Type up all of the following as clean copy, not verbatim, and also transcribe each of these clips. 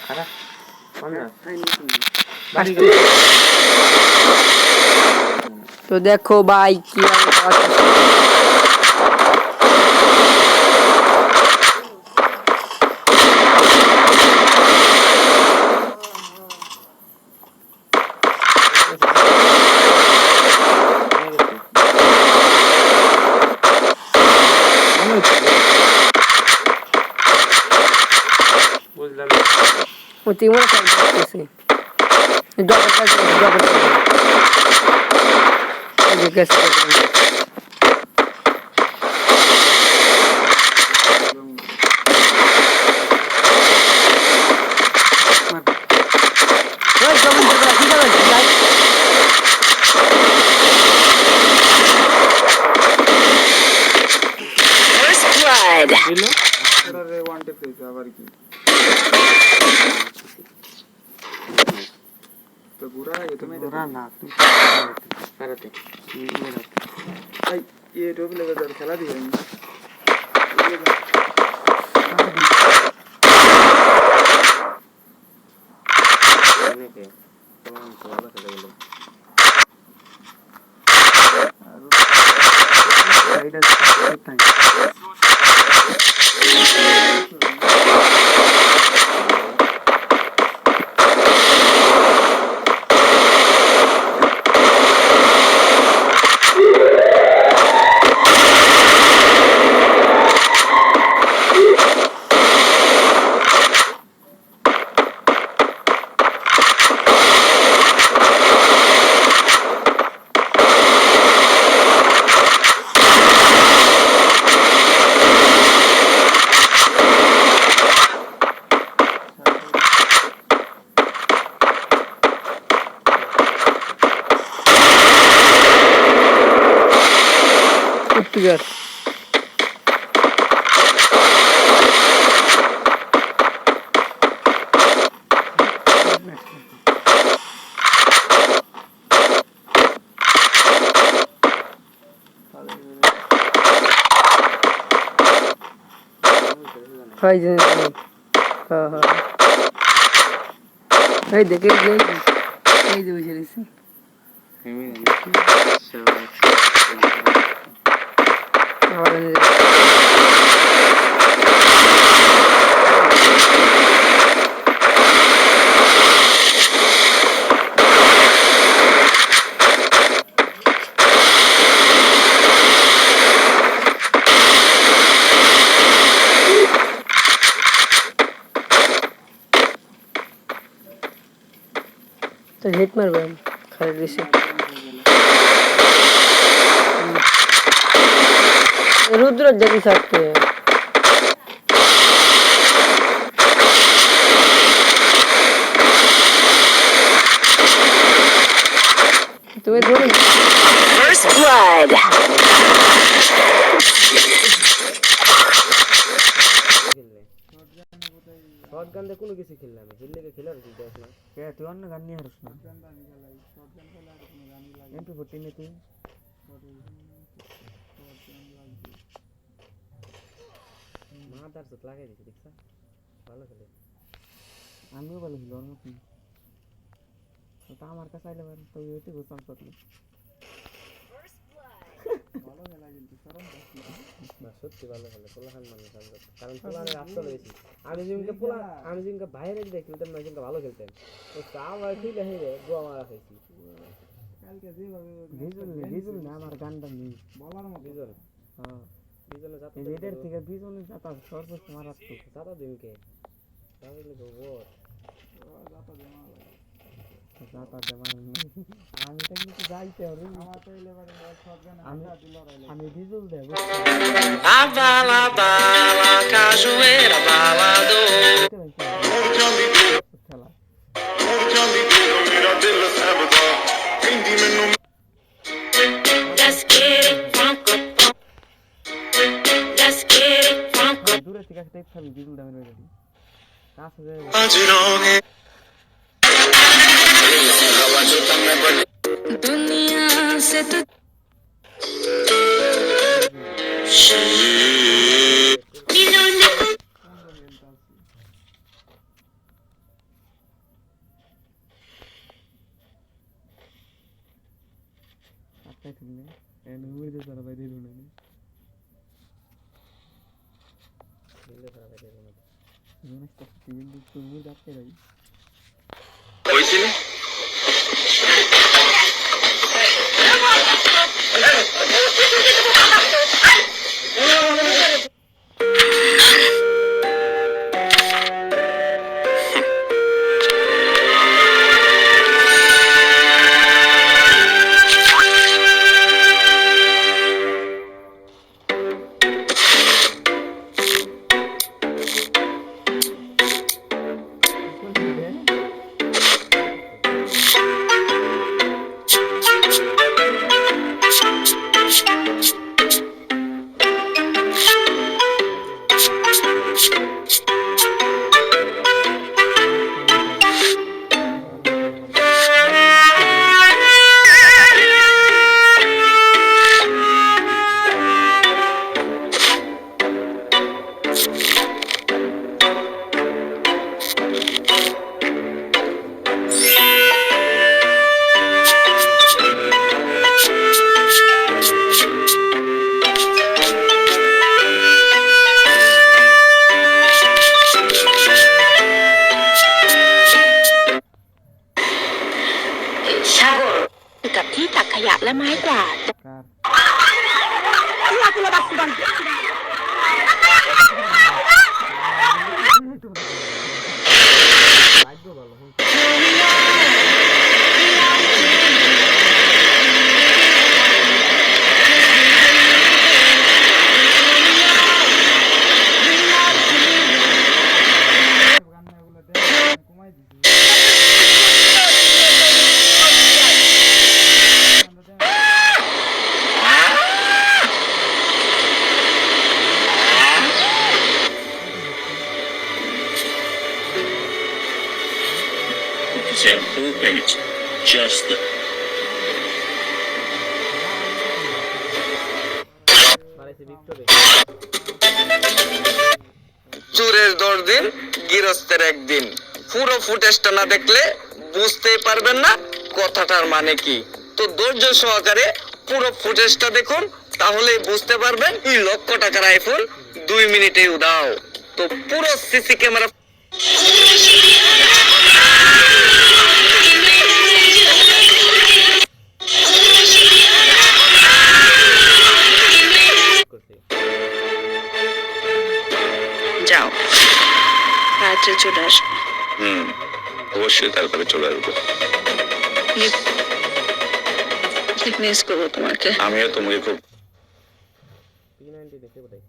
খারাপ তো দেখো ভাই কি বুঝলাম ও তিমুর করতেছে ডবল এই যে গেছে ওই কমেন্ট করে কি যাবে First blood. দিলো এটারে ওয়ান টেপ দিতে আবার কি তো ঘুরা তুমি ওরা না তুই কারাতে এই এই টোপি লেগে তোর খেলা দিবেন অনেকে তোমার ভালো খেলে গেল এইটা তাই পুর্তুগাল হয় যে হ্যাঁ হ্যাঁ এই দেখে এই যে বসে রয়েছে তো হিট মারবে খালি দিছে रुद्र जगी सकते हैं तुम्हें थोड़ी First blood. শর্ট গান দিয়ে কোনো কিছু খেললাম হিললে খেলার কি দেখ না কে তুই অন্য গান নিয়ে হারছ না এমপি 14 নে তুই মাথার চোট লাগাই দিছি দেখছ ভালো খেলে আমিও ভালো ছিল ওর মতন তো আমার কাছে আইলে তো এটি গোসাম করলো ভালো খেলা কিন্তু সরম না সত্যি ভালো খেলে পোলাহান মানুষ কারণ পোলাহানের আসলে বেশি আমি যেমন বাইরে দিয়ে খেলতাম না কিন্তু ভালো খেলতেন তো আমার খেলে হেরে গোয়া মারা খাইছি কালকে যেভাবে ভিজুল না আমার গানটা নেই বলার মতো বিজন হ্যাঁ বিজনে যাতা রেডের থেকে বিজনে যাতা সর্বোচ্চ মারাত্মক যাতা দিনকে তাহলে গোবর যাতা দেওয়ার আমি তো কিন্তু যাইতে হবে আমার তো এলেবারে সব গান আমি ভিজুল দেব A bala, bala, cajueira, balador. খেলা Let's get it funk up. Let's get it funk up. দূরে থেকে একটা খাবি ভিজুল দেবেন রেডি কাছে যায় दुनिया से तो তাই তুমি এন উড়ে সারা বাইরে রুনা দিলে খারাপ হয়ে যাবে না রুনা তো কিন্তু তুমি যাচ্ছে ভাই হয়েছিল সাগরกับที่ตักขยะและไม้กวาด কার ভাগ্য ভালো হুম গান্নাগুলো দেখ কমাই দিছি Simple H. Just the মারাইছে ভিক্টরে চোরের 10 দিন গৃহস্থের একদিন পুরো ফুটেজটা না দেখলে বুঝতেই পারবেন না কথাটার মানে কি তো ধৈর্য সহকারে পুরো ফুটেজটা দেখুন তাহলেই বুঝতে পারবেন এই লক্ষ টাকার আইফোন 2 মিনিটে উধাও তো পুরো সিসি ক্যামেরা করছে যাও রাত্রে চলে আসবে অবশ্যই তারপরে চলে আসবো মিস করবো তোমাকে আমিও তোমাকে খুব P90 দেখে বোধহয়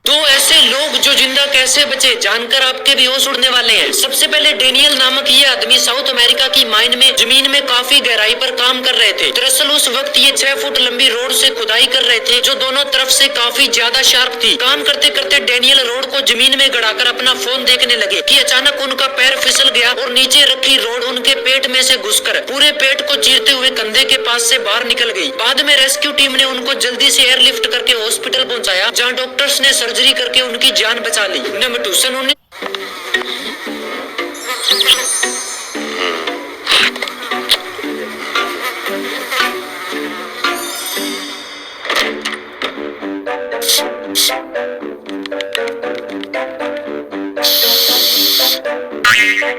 दो ऐसे लोग जो जिंदा कैसे बचे जानकर आपके बेहोश उड़ने वाले हैं। सबसे पहले डेनियल नामक ये आदमी साउथ अमेरिका की माइन में जमीन में काफी गहराई पर काम कर रहे थे। दरअसल उस वक्त ये 6 फुट लंबी रोड से खुदाई कर रहे थे जो दोनों तरफ से काफी ज्यादा शार्प थी। काम करते करते डेनियल रोड को जमीन में गड़ाकर अपना फोन देखने लगे कि अचानक उनका पैर फिसल गया और नीचे रखी रोड उनके पेट में से घुसकर पूरे पेट को चीरते हुए कंधे के पास से बाहर निकल गई। बाद में रेस्क्यू टीम ने उनको जल्दी से एयरलिफ्ट करके हॉस्पिटल पहुंचाया जहां डॉक्टर्स ने सर्जरी करके उनकी जान बचा ली। नंबर 2 सन 19 P90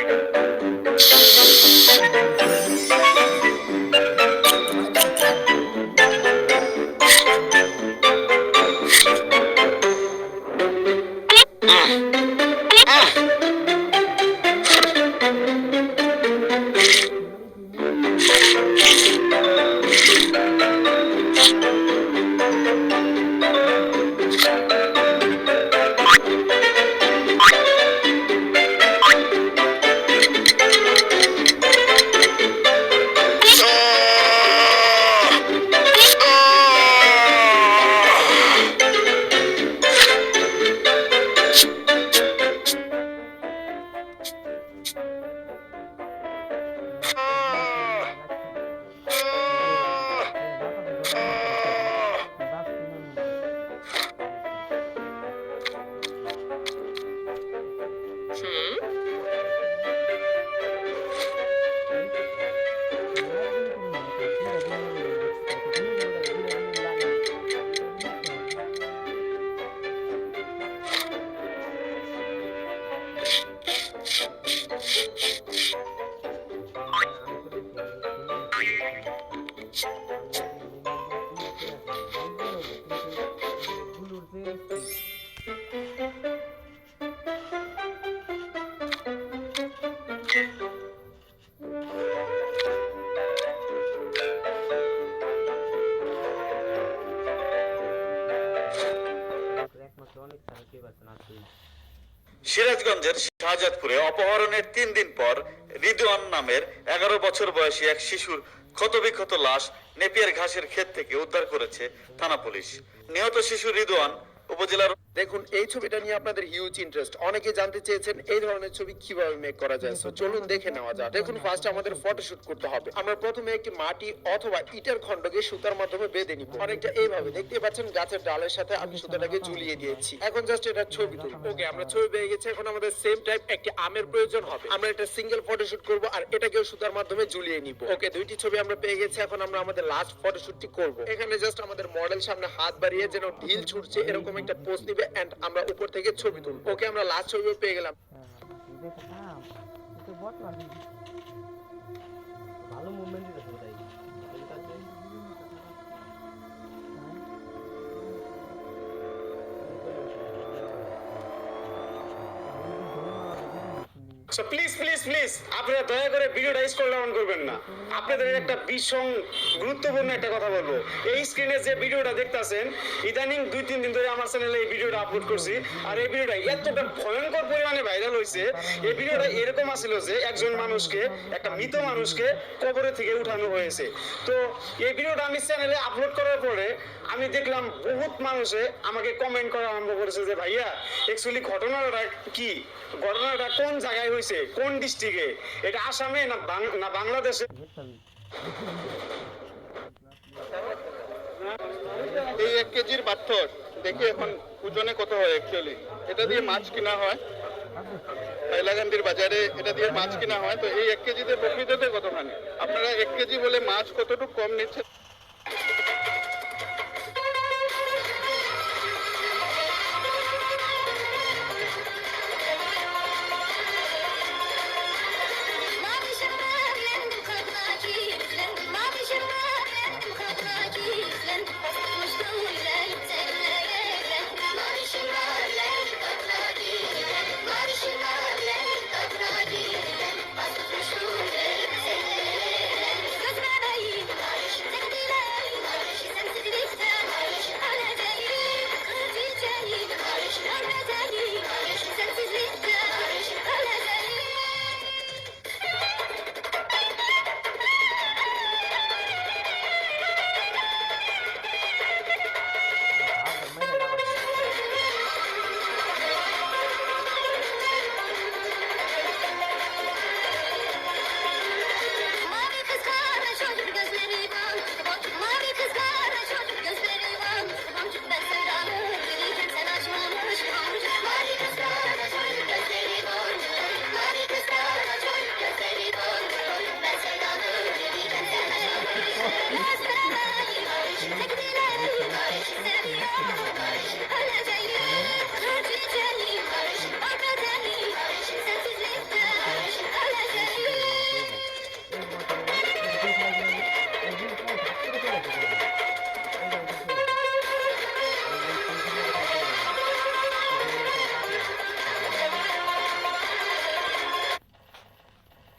সিরাজগঞ্জের শাহজাদপুরে অপহরণের 3 দিন পর রিদওয়ান নামের 11 বছর বয়সী এক শিশুর ক্ষতবিক্ষত লাশ নেপিয়ার ঘাসের ক্ষেত থেকে উদ্ধার করেছে থানা পুলিশ। নিহত শিশু রিদওয়ান উপজেলার। দেখুন, এই ছবিটা নিয়ে আপনাদের হিউজ ইন্টারেস্ট। অনেকে জানতে চেয়েছেন এই ধরনের ছবি কিভাবে মেক করা যায়। সো চলুন দেখে নেওয়া যাক। দেখুন, ফার্স্ট আমাদের ফটোশুট করতে হবে। আমরা প্রথমে একটি মাটি অথবা ইটের খণ্ডকে সুতার মাধ্যমে বেঁধে নিব, অনেকটা এইভাবে। দেখতে পাচ্ছেন গাছের ডালের সাথে আমি সুতাটাকে ঝুলিয়ে দিয়েছি। এখন জাস্ট এটা ছবি তুলব। ওকে, আমরা ছবি পেয়ে গেছি। এখন আমাদের সেম টাইপ একটি আমের প্রয়োজন হবে। আমরা একটা সিঙ্গেল ফটোশুট করব আর এটাকেও সুতার মাধ্যমে ঝুলিয়ে নিব। ওকে, দুইটি ছবি আমরা পেয়ে গেছি। এখন আমরা আমাদের লাস্ট ফটোশুটটি করব। এখানে জাস্ট আমাদের মডেল সামনে হাত বাড়িয়ে যেন ঢিল ছুটছে এরকম একটা পোজ নিবে এন্ড আমরা উপর থেকে ছবি তুলব। ওকে, আমরা লাস্ট ছবি পেয়ে গেলাম। দেখলাম এটা বট লাগে। ভালো মুভমেন্ট দিতেছে ওটাই। সো প্লিজ প্লিজ প্লিজ আপনারা দয়া করে ভিডিওটা স্ক্রল ডাউন করবেন না। আপনাদের একটা ভীষণ গুরুত্বপূর্ণ একটা কথা বলবো। এই স্ক্রিনে যে ভিডিওটা দেখতাছেন, ইদানিং 2-3 দিন ধরে আমার চ্যানেলে এই ভিডিওটা আপলোড করছি। আর এই ভিডিওটা এতটা ভয়ঙ্কর পরিমাণে ভাইরাল হয়েছে। এই ভিডিওটা এরকম আসছিল যে একজন মানুষকে, একটা মৃত মানুষকে কবরে থেকে উঠানো হয়েছে। তো এই ভিডিওটা আমি চ্যানেলে আপলোড করার পরে আমি দেখলাম বহুত মানুষে আমাকে কমেন্ট করা আরম্ভ করেছে যে ভাইয়া অ্যাকচুয়ালি ঘটনাটা কি, ঘটনাটা কোন জায়গায় হয়েছে, কোন ডিস্ট্রিক্টে, এটা আসামে না বাংলাদেশে। এই 1 কেজির পাথর দেখি এখন ওজনে কত হয় অ্যাকচুয়ালি। এটা দিয়ে মাছ কিনা হয় হাইলাকান্দির বাজারে, এটা দিয়ে মাছ কিনা হয়। তো এই 1 কেজিতে প্রকৃততে কতখানি? আপনারা 1 কেজি বলে মাছ কতটুকু কম নিচ্ছে?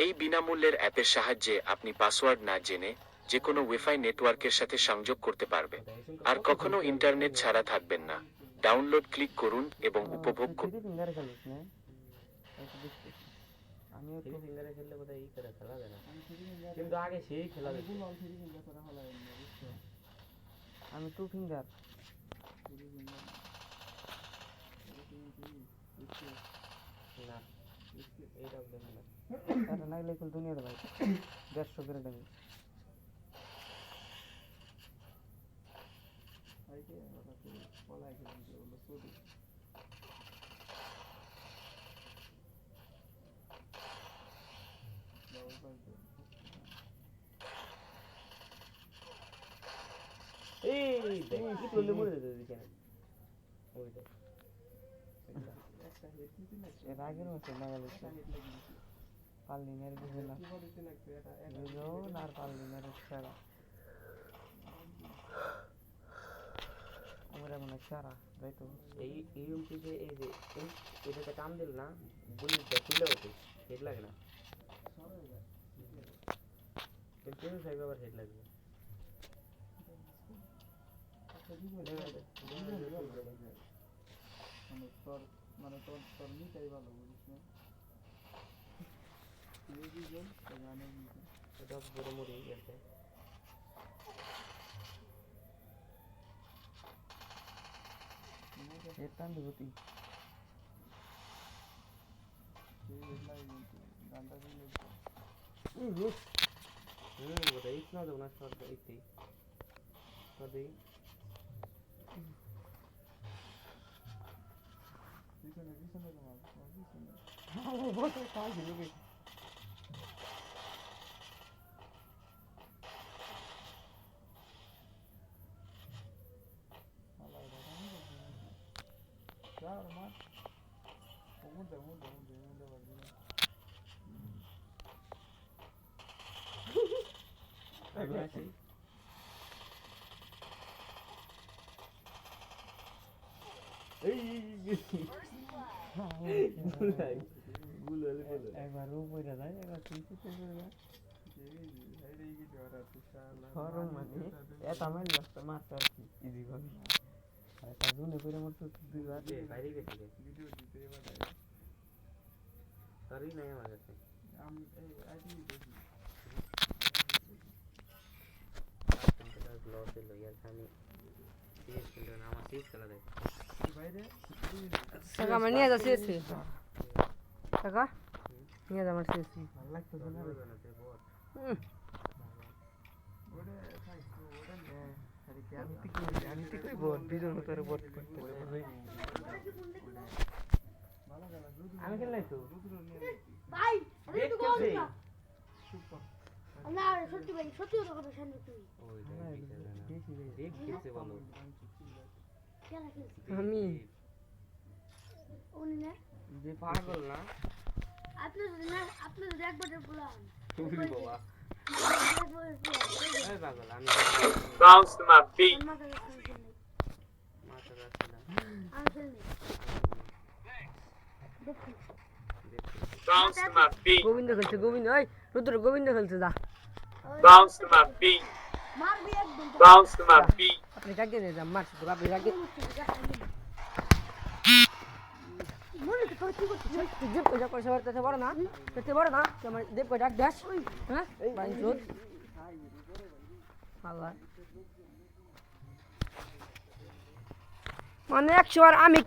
এই বিনামূল্যের অ্যাপের সাহায্যে আপনি পাসওয়ার্ড না জেনে যে কোনো ওয়াইফাই নেটওয়ার্কের সাথে সংযোগ করতে পারবেন। আর কখনো ইন্টারনেট ছাড়া থাকবেন না। ডাউনলোড ক্লিক করুন এবং উপভোগ করুন। থ্রি ফিঙ্গারে খেলিস না? আমি থ্রি ফিঙ্গারে খেললে বোধহয় এই করে খেলা যায় না, কিন্তু আগে সেই খেলা যেত। আমি 2 ফিঙ্গার। না এইটা দেখে না। এটা নাইলে কুল দুনিয়াতে ভাই 150 করে দেবে। এই দেখ কি করলে মরে যেত এখানে ওইটা। এর আগের মতো লাগালে পাল্লিনের বুঝে না দুজন আর পাল্লিনের ছাড়া আমরা মনে ছাড়া তাই তো। এই ইউটিউবে এই যে এটাতে কাম দিল না, বুলেটটা খুলে ওঠে, হেড লাগে না। কিন্তু সাইবে আবার হেড লাগবে। মানে তোর তোর নিটাই ভালো বুঝিস না এই দুজন তো জানে এটা বড় মরে গেছে এটা দিবতি এই লাই গানটা দিলে ওটা ইস না দেবো না সব এইতেই সবই পিছনে পিছনে তোমার পিছনে বসে কাজ দিবে চার মাস মুদে মুদে মুদে মুদে বাজি আচ্ছা একবার উপরে যায় একবার পিছিয়ে পড়ে যায় সরম মানে এটা আমার লাগতো মাত্র আর কি ইজি ভাবে এটা জুনে করে মত দুই বাজে বাইরে গেছে ভিডিও দিতে এবার তারই নাই আমার কাছে আমি এই আইডি দেখি কম্পিউটার লস এলো ইয়ার খালি সিরিজ কিন্তু না আমার সিরিজ খেলা দেখ বাইরে টাকা আমার নিয়ে যাচ্ছে টাকা নিয়ে যা আমার শেষ ভালো লাগতেছে না ওরে খাই ওরে আরে কি আমি তো কই বট দুজন তোরে বট করতে ভালো খেলা আমি খেললাই তো ভাই আমি তো গোল দেখতেছি না না সত্যি ভাই সত্যি কথা কথা শুন তুই ওই দেখ খেলছে বলো কেন খেলছিস আমি উনি না যে পাগল না আপনি যদি একবার বলান তুই বাবা এই পাগল আমি বাউন্স মা বি মাথা রাখছি না আমি খেলনি দেখি বাউন্স মা বি গোবিন্দ খেলছে গোবিন্দ ওই রুদ্র গোবিন্দ খেলছে যা বাউন্স মা বি মারবি একদম বাউন্স মা বি আপনি কাকে নিয়ে যান মারছি তো আপনি কাকে মনে তো কি করছিস দেব কই যা পয়সা বাড়তে বড় না পেতে বড় না তোমার দেব কই ডাক দাস হ্যাঁ বাইন চোদ আল্লাহ মানে 100 আর আমি